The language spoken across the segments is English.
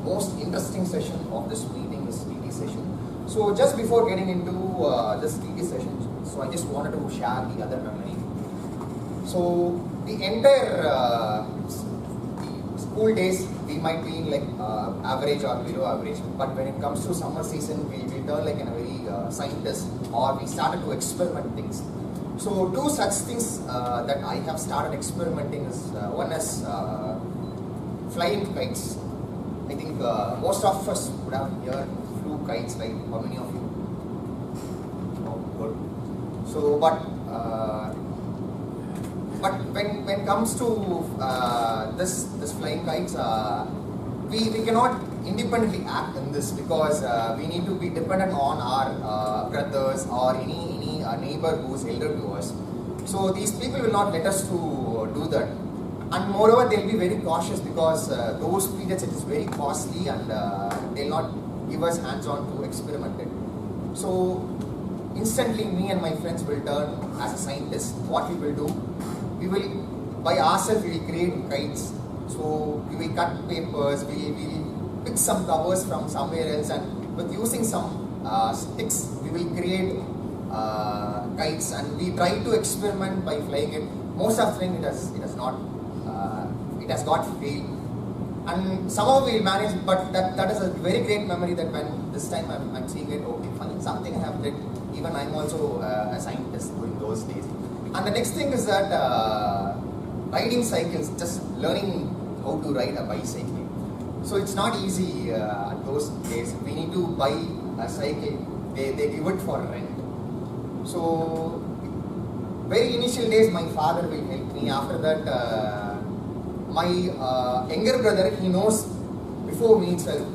most interesting session of this meeting is TT session. So just before getting into this TT session, so I just wanted to share the other memory. So the entire school days, we might be in like average or below average, but when it comes to summer season, we turn like in a very scientist, or we started to experiment things. So two such things that I have started experimenting is one is flying kites. I think most of us would have heard flew kites, right? How many of you? Oh, good. So, but when it comes to this flying kites, we cannot independently act in this because we need to be dependent on our brothers or any neighbor who is elder to us. So these people will not let us to do that, and moreover they'll be very cautious because those periods it is very costly, and they'll not give us hands-on to experiment it. So instantly me and my friends will turn as a scientist. What we will do, we will by ourselves we will create kites. So we will cut papers, we will pick some covers from somewhere else, and with using some sticks we will create kites, and we try to experiment by flying it. Most of the time it has got failed, and somehow we manage. But that is a very great memory that when this time I'm seeing it, okay, fine, something I have did. Even I'm also a scientist during those days. And the next thing is that riding cycles, just learning how to ride a bicycle. So it's not easy at those days. We need to buy a cycle. They give it for rent. So very initial days my father will help me. After that my younger brother, he knows before me itself.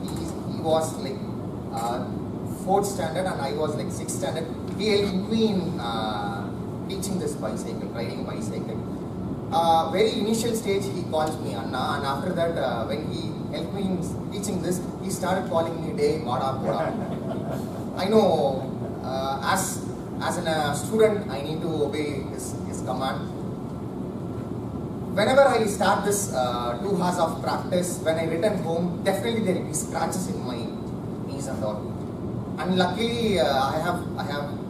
He was like 4th standard and I was like 6th standard. He helped me in teaching this bicycle, riding bicycle. Very initial stage he calls me Anna, and after that when he helped me in teaching this, he started calling me Day, Mada, Koda. I know as a student I need to obey his command. Whenever I start this 2 hours of practice, when I return home, definitely there will be scratches in my knees and all. And luckily I have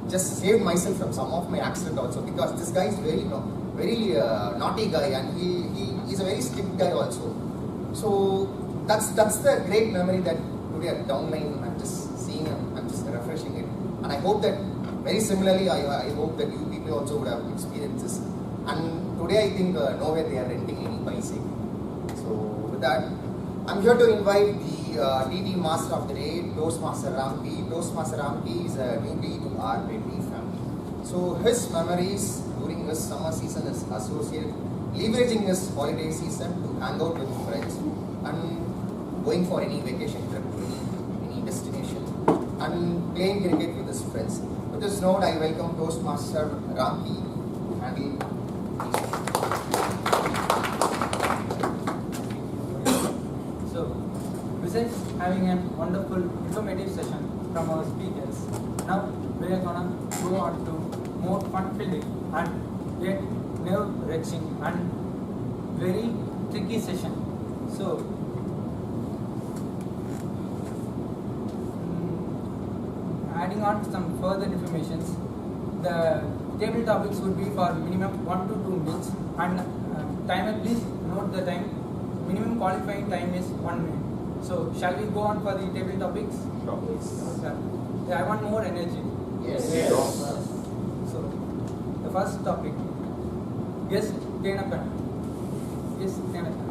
just saved myself from some of my accident also, because this guy is very naughty guy, and he is a very strict guy also. So that's the great memory that today at downline I'm just seeing, I'm just refreshing it, and I hope that very similarly I hope that you people also would have experienced this. And today I think nowhere they are renting any bicycle. So with that, I'm here to invite the TT Master of the Day, Toastmaster Ramki. Toastmaster Ramki is a newbie to our Reddy family. So his memories during his summer season is associated leveraging his holiday season to hang out with friends and going for any vacation trip to any destination and playing cricket with his friends. With this note, I welcome Toastmaster Ramki to handle. So, besides having a wonderful informative session from our speakers, now we are gonna go on to more fun-filled and yet nerve-wracking and very tricky session. So, adding on some further informations, the table topics would be for minimum 1 to 2 minutes, and timer, please note the time. Minimum qualifying time is 1 minute. So, shall we go on for the table topics? Sure. I want more energy. Yes. So, the first topic. Yes, Tenapan. Yes, Tenapan.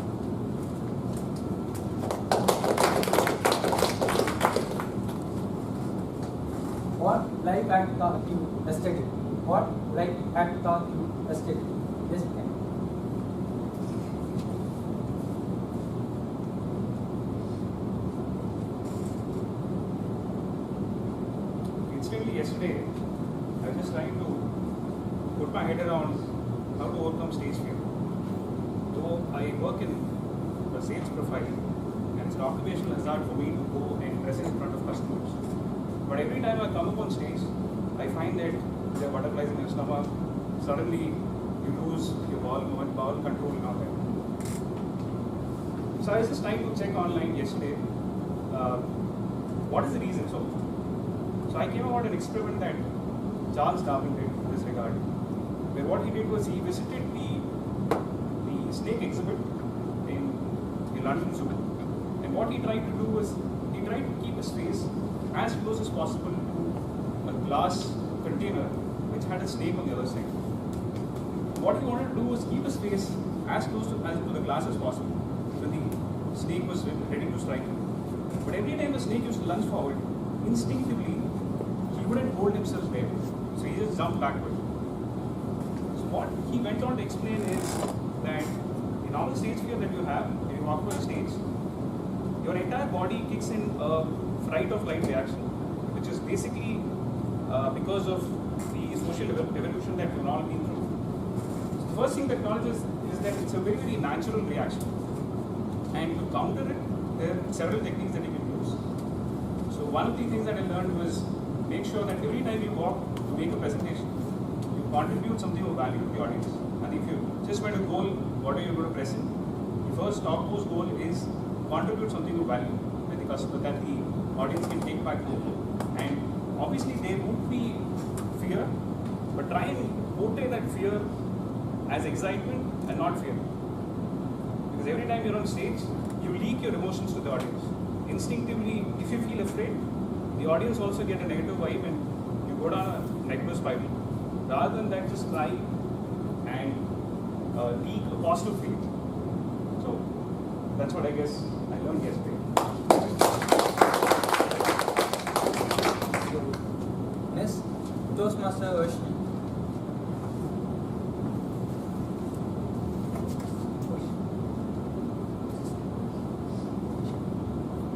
What life act taught you yesterday? What life act taught you yesterday? Yes, Tenapan. Yesterday, I was just trying to put my head around how to overcome stage fear. Though I work in the sales profile, and it's an occupational hazard for me to go and present in front of customers. But every time I come up on stage, I find that there are butterflies in your stomach. Suddenly, you lose your bowel control and all that. So I was just trying to check online yesterday what is the reason? So I came about an experiment that Charles Darwin did in this regard, where what he did was he visited the snake exhibit in the London Zoo, and what he tried to do was he tried to keep his face as close as possible to a glass container which had a snake on the other side. What he wanted to do was keep his face as close to the glass as possible when the snake was ready to strike him. But every time the snake used to lunge forward, instinctively he wouldn't hold himself there. So he just jumped backward. So what he went on to explain is that the normal stage fear that you have when you walk on a stage, your entire body kicks in a fright of light reaction, which is basically because of the social evolution that we've all been through. So the first thing that acknowledges is that it's a very, very natural reaction. And to counter it, there are several techniques that you can use. So one of the things that I learned was make sure that every time you walk to make a presentation, you contribute something of value to the audience. And if you just want a goal, what are you going to present? The first topmost goal is contribute something of value that the customer, that the audience can take back home. And obviously there won't be fear, but try and portray that fear as excitement and not fear. Because every time you're on stage, you leak your emotions to the audience. Instinctively, if you feel afraid, the audience also get a negative vibe and you go down a negative spiral. Rather than that, just try and leak a positive feeling. So that's what I guess I learned yesterday. Next, Toastmaster version.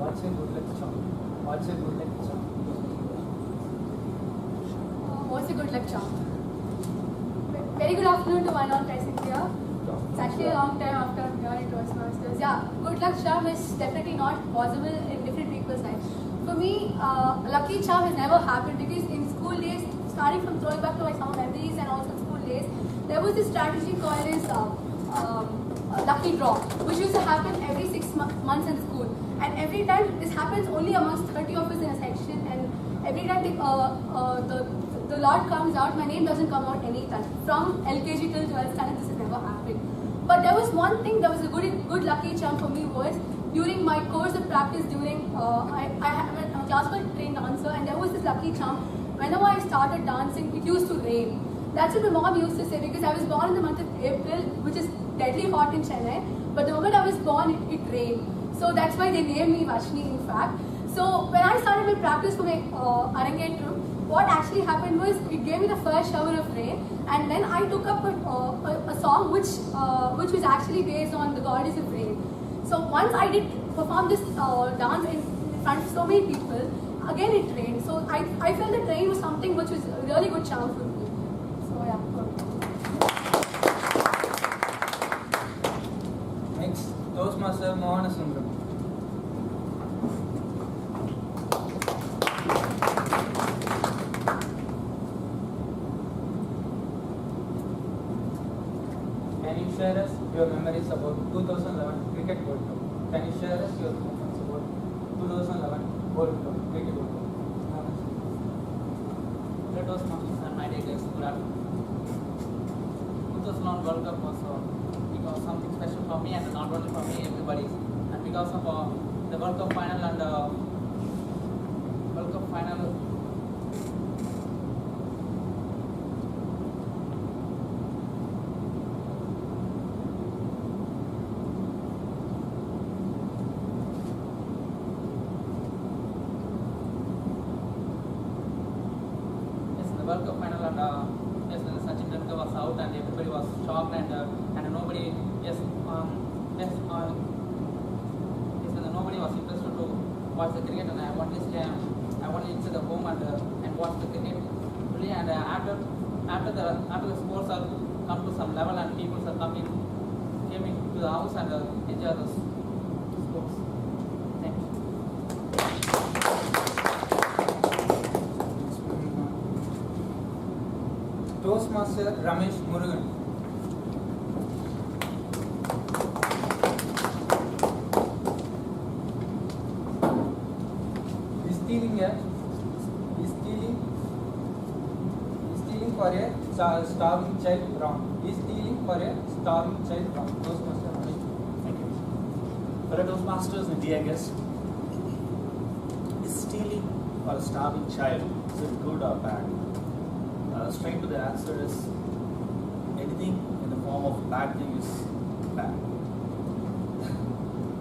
What's a good luck charm? What's a good luck charm? What's a good luck charm? Very good afternoon to one all present here. It's actually a long time after I'm here in Toastmasters. Yeah, good luck charm is definitely not possible in different people's lives. For me, lucky charm has never happened because in school days, starting from throwing back to my summer memories and also school days, there was this strategy called as lucky draw, which used to happen every 6 months in school. And every time this happens only amongst 30 of us in a section, and every time the lot comes out, my name doesn't come out any time. From LKG till 12th standard, this has never happened. But there was one thing that was a good lucky charm for me was during my course of practice, during I'm a classical trained dancer, and there was this lucky charm. Whenever I started dancing, it used to rain. That's what my mom used to say because I was born in the month of April, which is deadly hot in Chennai. But the moment I was born, it rained. So that's why they named me Vashni, in fact. So when I started my practice for my Arangetram, what actually happened was it gave me the first shower of rain, and then I took up a song which was actually based on the goddess of rain. So once I did perform this dance in front of so many people, again it rained. So I felt that rain was something which was a really good charm for me. So yeah. Next, Toastmaster Mohan Sundram. Can you share us your memories about 2011 Cricket World Cup? Can you share us your moments about 2011 World Cup Cricket World Cup? Hello Toastmasters and my dear guests, good afternoon. 2011 World Cup was because something special for me, and not only for me, everybody. And because of the World Cup final and World Cup final. The World Cup final and yes, Sachin Tendulkar was out and everybody was shocked and nobody nobody was interested to watch the cricket, and I only sit at home and watch the cricket really, and after the sports are come to some level and people are came into the house and enjoy the sports. Thank you. Toastmaster Ramesh Murugan. for a starving child wrong? Is stealing for a starving child wrong? Toastmaster Ramki. Thank you. Fellow Toastmasters and dear guests, is stealing for a starving child, is it good or bad? Straight to the answer is anything in the form of bad thing is bad.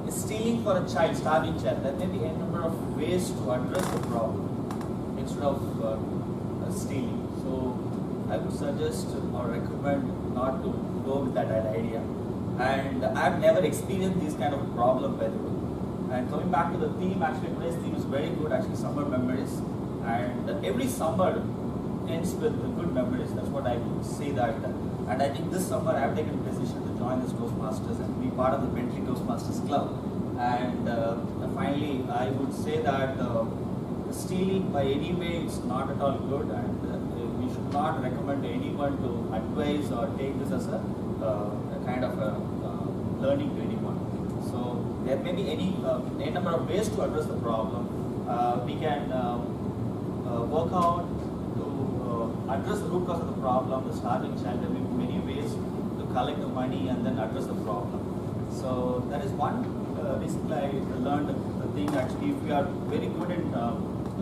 Is stealing for a child, starving child, there may be a number of ways to address the problem instead of stealing. So I would suggest or recommend not to go with that idea. And I've never experienced this kind of problem, by the way. And coming back to the theme, actually today's theme is very good, actually summer memories. And every summer ends with good memories. That's what I would say that. And I think this summer I've taken a decision to join this Toastmasters and be part of the Bentley Toastmasters Club. And finally, I would say that stealing by any way is not at all good, and we should not recommend anyone to advise or take this as a kind of a learning to anyone. So there may be any number of ways to address the problem. We can work out to address the root cause of the problem, the starving child. There may be many ways to collect the money and then address the problem. So that is one. Basically, I learned the thing actually, if we are very good in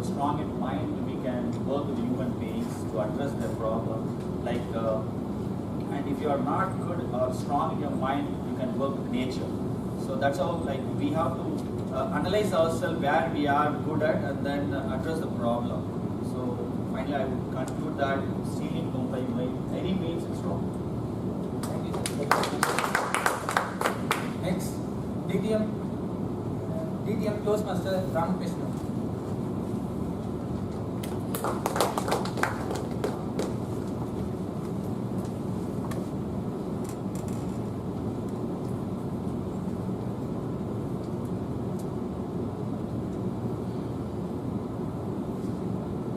strong in mind, we can work with human beings to address their problem. Like, and if you are not good or strong in your mind, you can work with nature. So that's how, like, we have to analyze ourselves where we are good at and then address the problem. So finally, I would conclude that stealing by any means is wrong. Thank you. Next, DTM Toastmaster Ramki.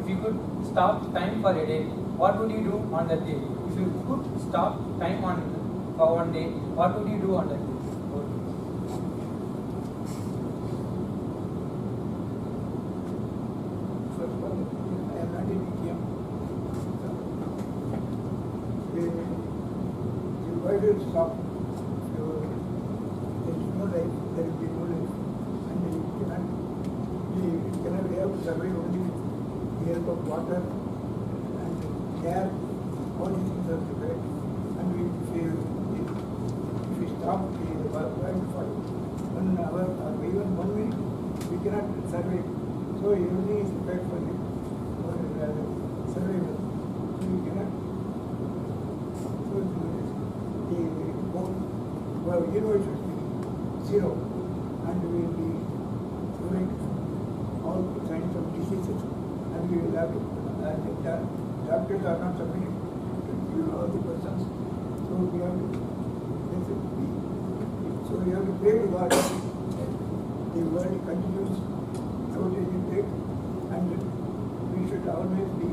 If you could stop time for a day, what would you do on that day? If you could stop time for one day, what would you do on that day? First one, I am not in ETM. Why do you stop? There is no life, there will be no life. And you cannot be able to survive only with the help of water and air. All these things are prepared. And if we stop the world for 1 hour or even 1 minute, we cannot survive. So everything is prepared for you, for survival. So you cannot. So the universe will be zero, and we will be curing all kinds of diseases, and we will have to. Doctors are not submitting to cure all the persons, so we have to. So we have to pray to God. The world continues. So it will take, and we should always be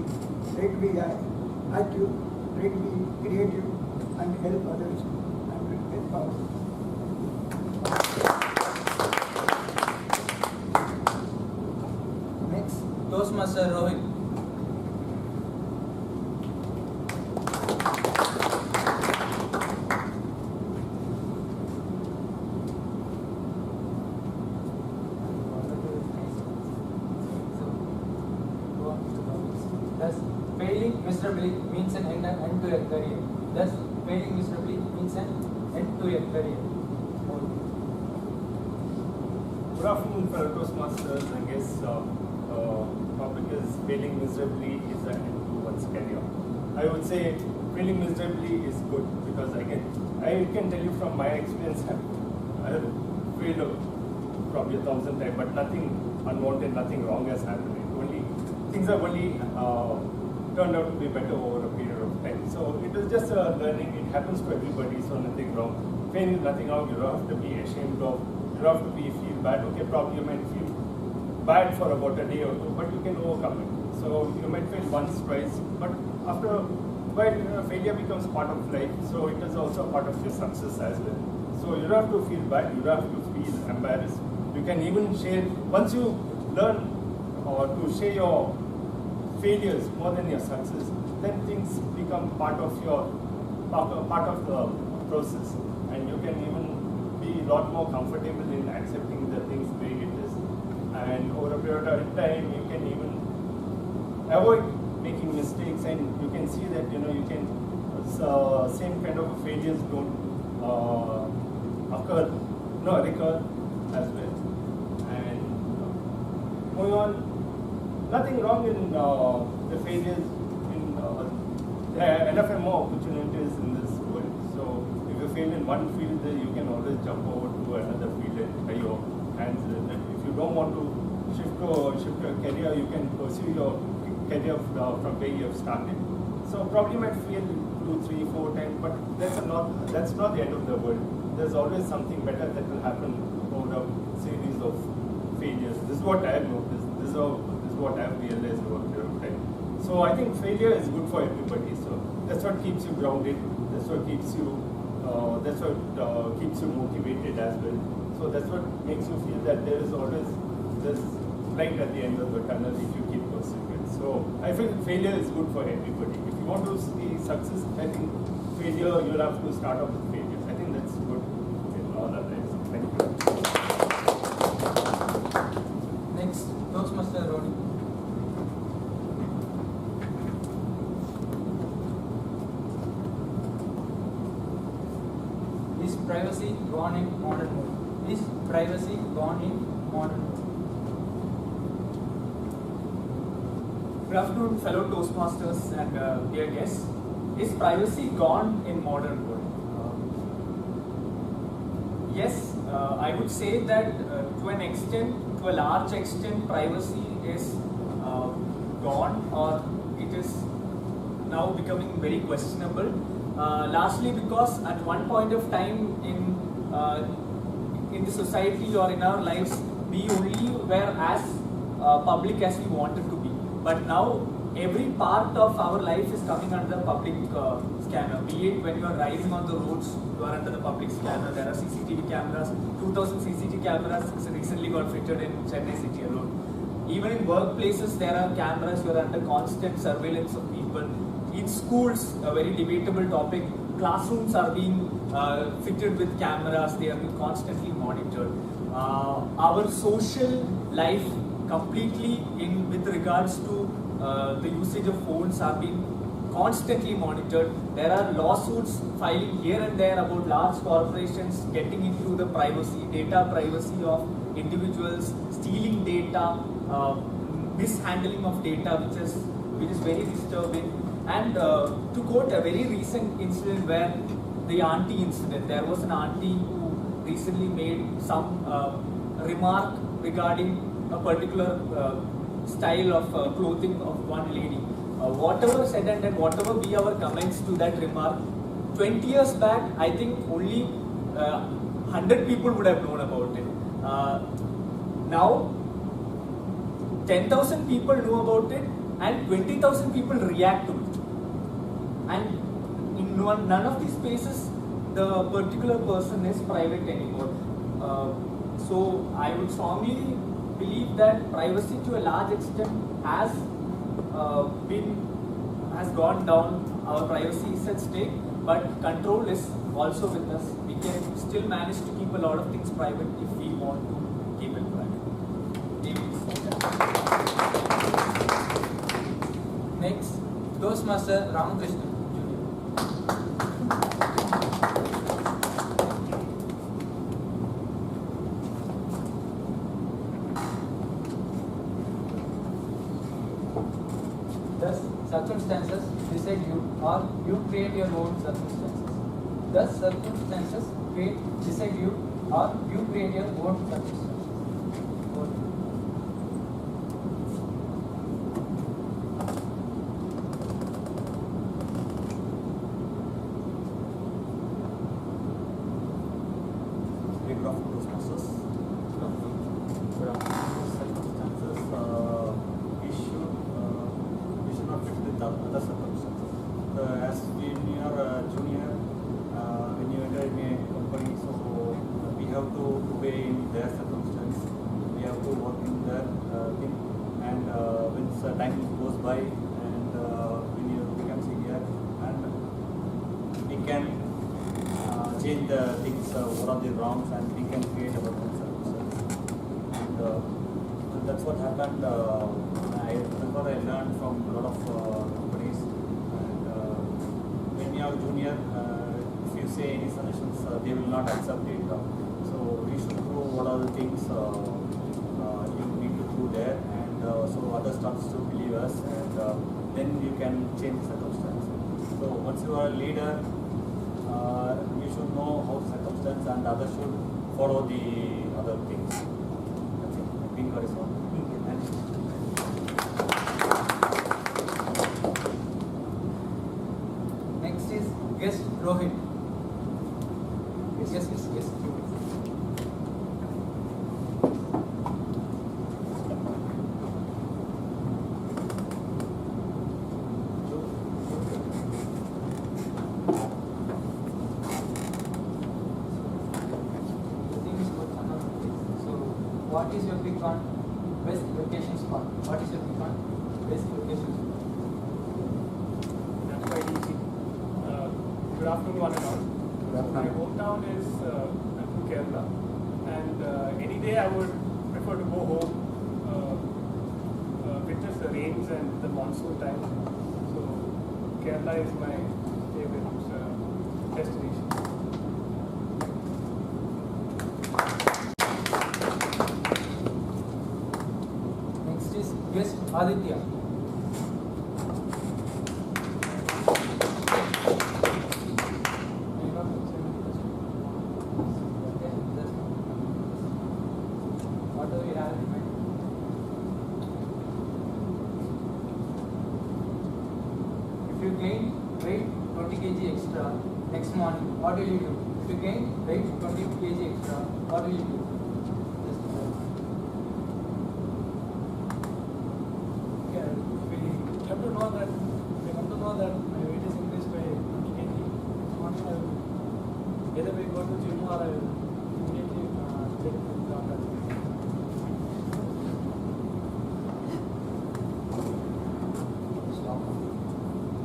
try to be active, try to be creative, and help others and help us. Next, Toastmaster Rohit. Thus, failing miserably means an end to your career. Thus, failing miserably means an end to your career. Good afternoon, fellow Toastmasters. I guess topic is failing miserably is an end to one's career. I would say failing miserably is good because I can tell you from my experience, I have failed probably 1,000 times, but nothing unwanted, nothing wrong has happened. Things have only turned out to be better over a period of time. So it is just a learning. It happens to everybody, so nothing wrong. Fail is nothing wrong. You don't have to be ashamed of. You don't have to feel bad. Okay, probably you might feel bad for about a day or two, but you can overcome it. So you might fail once, twice, but after while failure becomes part of life, so it is also a part of your success as well. So you don't have to feel bad. You don't have to feel embarrassed. You can even share once you learn or to share your failures more than your success, then things become part of the process, and you can even be a lot more comfortable in accepting the things the way it is. And over a period of time, you can even avoid making mistakes, and you can see that you can same kind of failures don't recur as well. And moving on, nothing wrong in the failures. There are enough and more opportunities in this world. So if you fail in one field, you can always jump over to another field and try your hands. If you don't want to shift your career, you can pursue your career from where you have started. So probably might fail 2, 3, 4 times, but that's not the end of the world. There's always something better that will happen over a series of failures. This is what I have noticed. This is what I have realized over a period of time. So I think failure is good for everybody. So that's what keeps you grounded. That's what keeps you motivated as well. So that's what makes you feel that there is always this light at the end of the tunnel if you keep pursuing it. So I feel failure is good for everybody. If you want to see success, I think failure, you'll have to start off with failures. I think that's good in all our lives. Thank you. Next, Toastmaster Roni. Is privacy gone in modern mode? Is privacy gone in modern mode? Good afternoon, fellow Toastmasters and dear guests. Is privacy gone in modern world? Yes, I would say that to a large extent, privacy is gone, or it is now becoming very questionable. Largely because at one point of time in the society or in our lives, we only were as public as we wanted to be. But now every part of our life is coming under the public scanner. Be it when you are riding on the roads, you are under the public scanner. There are CCTV cameras. 2,000 CCTV cameras recently got fitted in Chennai city alone. Even in workplaces, there are cameras. You are under constant surveillance of people. In schools, a very debatable topic, classrooms are being fitted with cameras. They are being constantly monitored. Our social life completely with regards to the usage of phones are being constantly monitored. There are lawsuits filing here and there about large corporations getting into the data privacy of individuals, stealing data, mishandling of data, which is very disturbing. And to quote a very recent incident where the auntie incident, there was an auntie who recently made some remark regarding a particular style of clothing of one lady. Whatever said and done, whatever be our comments to that remark, 20 years back, I think only 100 people would have known about it. Now, 10,000 people know about it and 20,000 people react to it. And in none of these spaces, the particular person is private anymore. So I would strongly believe that privacy to a large extent has gone down. Our privacy is at stake, but control is also with us. We can still manage to keep a lot of things private if we want to keep it private. Next, Toastmaster Ramakrishna Jr. Thus, circumstances decide you, or you create your own circumstances. Thus, circumstances decide you, or you create your own circumstances. Other circumstances. As when you are a junior, when you enter in a company, so we have to obey in their circumstances. time goes by, and when you become senior, and we can change the things, what are the wrongs, and we can create our own solutions. And that's what happened. That's what I learned from a lot of companies. And when you are junior, if you say any solutions, they will not accept it. So we should know what are the things you need to do there, and so others starts to believe us, and then you can change the circumstance. So once you are a leader, you should know how the circumstance, and others should follow the other things. That's it. Being very small. Next is guest Rohit. Yes. What is your pick on best location spot? What is your pick on best location spot? That's quite easy. Good afternoon, one and all. My hometown is Kerala, and any day I would prefer to go home, witness the rains and the monsoon time. So Kerala is my favorite destination. Next is guest Aditya. What do we have in mind? If you gain weight 20 kg extra next morning, what will you do? If you gain weight 20 kg extra, what will you do? We have to know that my weight is increased by 20 kg. Morning I will either we go to gym or I will immediately take the ground.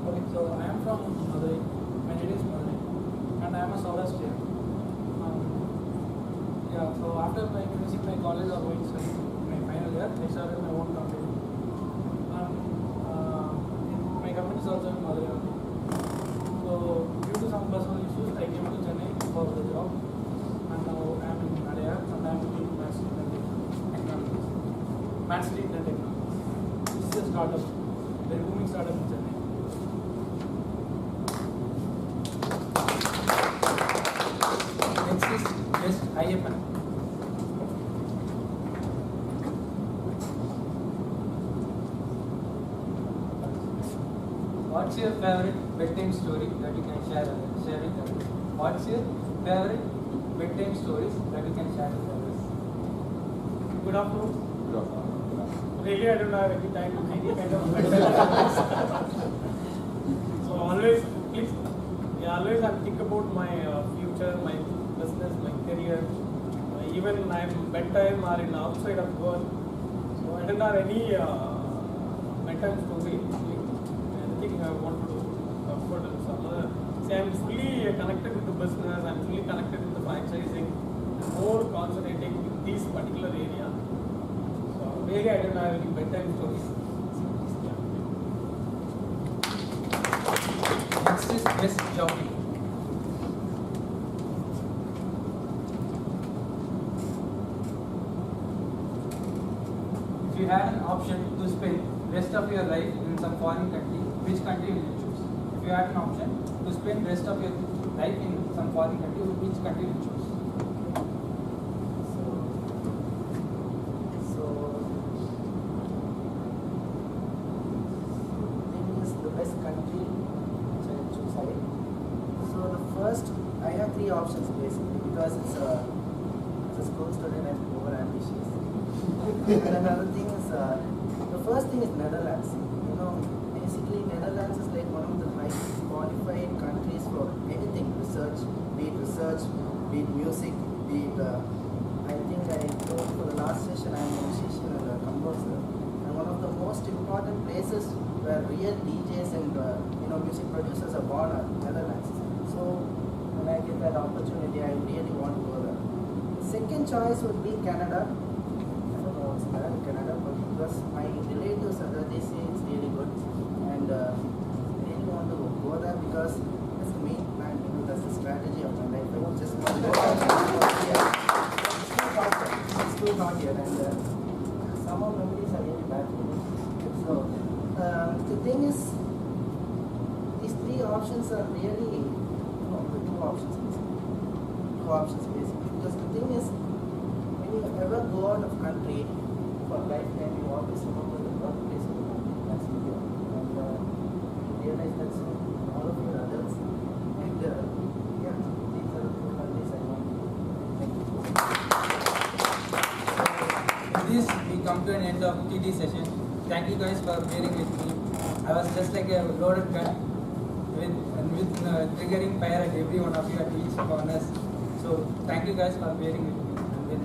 Okay, so I am from Madurai. My name is Madurai, and I am a Saurashtrian. So after finishing my college or going to my final year, I started my own company. My company is also in Madurai. So due to some personal issues, I came to Chennai for the job, and now I am in Madurai, and I am doing Maths Street and Technologies. Maths Street and Technologies. This is a startup, very booming startup in Chennai. Next is guest Ayyappan. What's your favorite bedtime story that you can share with others? What's your favorite bedtime stories that you can share with others? Good afternoon. Really, I don't have any time to any kind of so always I think about my future, my business, my career. Even I'm bedtime or in outside of work. So I don't have any bedtime story. Anything I want to do. See, I'm fully connected with the business. I'm fully connected with the franchising. I'm more concentrating in this particular area. So really, I don't have any bedtime stories. Next is guest Jockey. If you had an option to spend rest of your life in some foreign country, which country will you choose? If you had an option to spend rest of your life in some foreign country, which country will you choose? The best country which I choose. So the first, I have three options basically because it's a school student and over ambitious. And another thing is the first thing is Netherlands. Basically Netherlands is like one of the highest qualified countries for anything research, be it music, be it. I think I told for the last session I am a musician and a composer. And one of the most important where real DJs and music producers are born in Netherlands. So when I get that opportunity, I really want to go there. Second choice would be Canada. I don't know what's there in Canada, but because my relatives are there, they say it's really good, and I really want to go there because that's the main plan. That's the strategy of my life. I don't just want to go here. It's too hot here, and summer memories are really bad for me. So the thing is, these three options are really the two options basically. Because the thing is, when you ever go out of country for a lifetime, you always remember the birthplace of the country. That's India, and you realize that soon. All of your adults, and yeah, these are the two countries I want to go. Thank you. With this, we come to an end of TT session. Thank you guys for bearing with me. I was just like a loaded gun with triggering fire at every one of you at each corners. So thank you guys for bearing with me. And then,